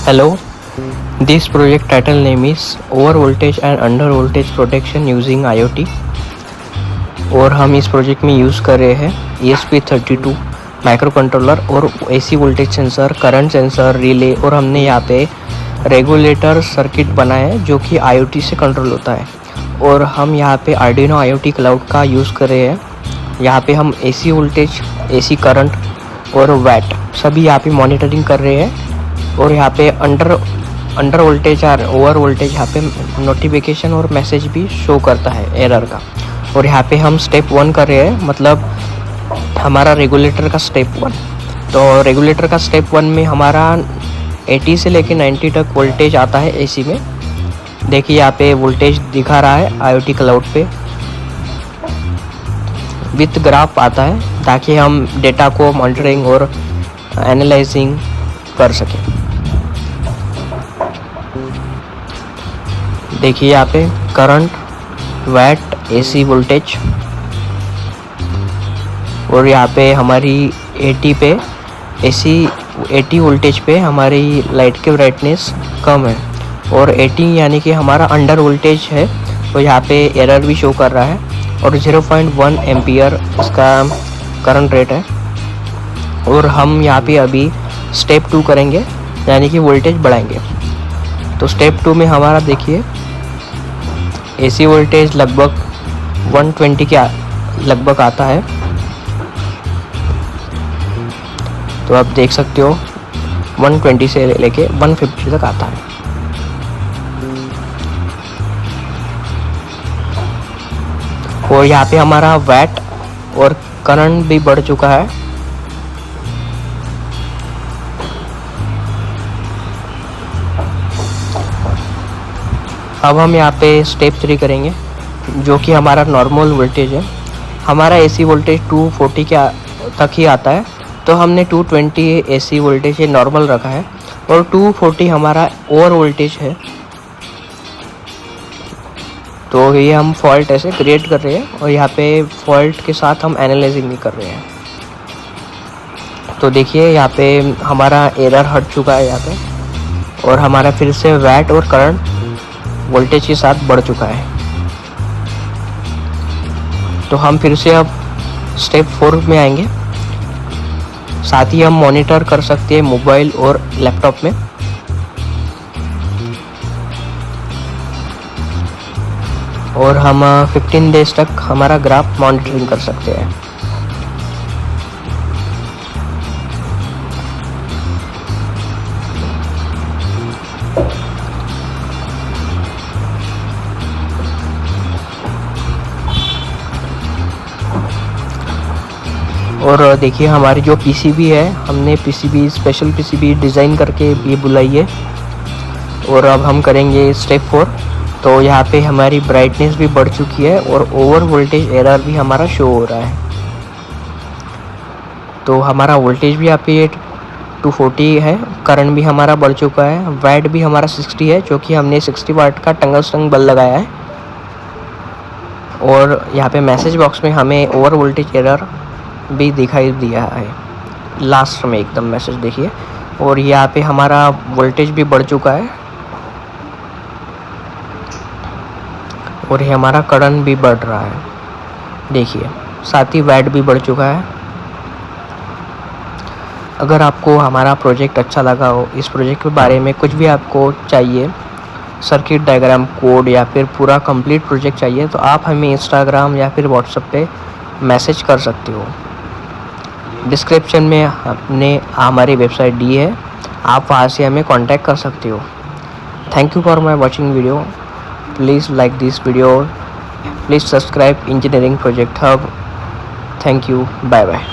Hello, this project title name is Over Voltage and Under Voltage Protection Using IoT। और हम इस project में use कर रहे हैं ESP32 माइक्रो कंट्रोलर और AC voltage sensor, current sensor, relay, और हमने यहाँ पे रेगुलेटर सर्किट बनाया है जो कि IoT से कंट्रोल होता है। और हम यहाँ पे आर्डिनो IoT क्लाउड का यूज़ कर रहे हैं। यहाँ पे हम AC वोल्टेज, AC करंट और वैट सभी यहाँ पे मॉनिटरिंग कर रहे हैं। और यहाँ पे अंडर वोल्टेज और ओवर वोल्टेज यहाँ पे नोटिफिकेशन और मैसेज भी शो करता है एरर का। और यहाँ पे हम स्टेप 1 कर रहे हैं, मतलब हमारा रेगुलेटर का स्टेप 1। तो रेगुलेटर का स्टेप 1 में हमारा 80 से लेकर 90 तक वोल्टेज आता है AC में। देखिए यहाँ पे वोल्टेज दिखा रहा है IoT क्लाउड पे, विथ ग्राफ आता है ताकि हम डेटा को मॉनिटरिंग और एनालाइजिंग कर सकें। देखिए यहाँ पे करंट, वैट, AC वोल्टेज, और यहाँ पे हमारी 80 वोल्टेज पे हमारी लाइट की ब्राइटनेस कम है। और 80 यानी कि हमारा अंडर वोल्टेज है, तो यहाँ पे एरर भी शो कर रहा है। और 0.1 एम्पियर इसका करंट रेट है। और हम यहाँ पे अभी स्टेप 2 करेंगे, यानी कि वोल्टेज बढ़ाएंगे। तो स्टेप 2 में हमारा देखिए AC वोल्टेज लगभग 120 के लगभग आता है। तो आप देख सकते हो 120 से लेके 150 तक आता है। और यहाँ पे हमारा वैट और करंट भी बढ़ चुका है। अब हम यहाँ पे स्टेप 3 करेंगे, जो कि हमारा नॉर्मल वोल्टेज है। हमारा AC वोल्टेज 240 के तक ही आता है, तो हमने 220 AC वोल्टेज ये नॉर्मल रखा है। और 240 हमारा ओवर वोल्टेज है। तो ये हम फॉल्ट ऐसे क्रिएट कर रहे हैं, और यहाँ पे फॉल्ट के साथ हम एनालाइजिंग भी कर रहे हैं। तो देखिए यहाँ पे हमारा एरर हट चुका है यहाँ पे, और हमारा फिर से वैट और करंट वोल्टेज के साथ बढ़ चुका है। तो हम फिर से अब स्टेप 4 में आएंगे। साथ ही हम मॉनिटर कर सकते हैं मोबाइल और लैपटॉप में। और हम 15 डेज तक हमारा ग्राफ मॉनिटरिंग कर सकते हैं। और देखिए हमारी जो PCB है, हमने स्पेशल PCB डिज़ाइन करके ये बुलाई है। और अब हम करेंगे स्टेप 4। तो यहाँ पे हमारी ब्राइटनेस भी बढ़ चुकी है, और ओवर वोल्टेज एरर भी हमारा शो हो रहा है। तो हमारा वोल्टेज भी यहाँ पे 240 है, करंट भी हमारा बढ़ चुका है, वैट भी हमारा 60 है, जो कि हमने 60 वाट का टंगस्टन बल्ब लगाया है। और यहाँ पे मैसेज बॉक्स में हमें ओवर वोल्टेज एरर भी दिखाई दिया है लास्ट में एकदम मैसेज देखिए। और यहाँ पे हमारा वोल्टेज भी बढ़ चुका है, और ये हमारा करंट भी बढ़ रहा है देखिए, साथ ही वैट भी बढ़ चुका है। अगर आपको हमारा प्रोजेक्ट अच्छा लगा हो, इस प्रोजेक्ट के बारे में कुछ भी आपको चाहिए, सर्किट डायग्राम, कोड, या फिर पूरा कंप्लीट प्रोजेक्ट चाहिए, तो आप हमें इंस्टाग्राम या फिर व्हाट्सएप पे मैसेज कर सकते हो। डिस्क्रिप्शन में हमने हमारी वेबसाइट दी है, आप वहाँ से हमें कांटेक्ट कर सकते हो। Thank you for my watching video. Please like this video, please subscribe engineering project hub. Thank you, bye bye.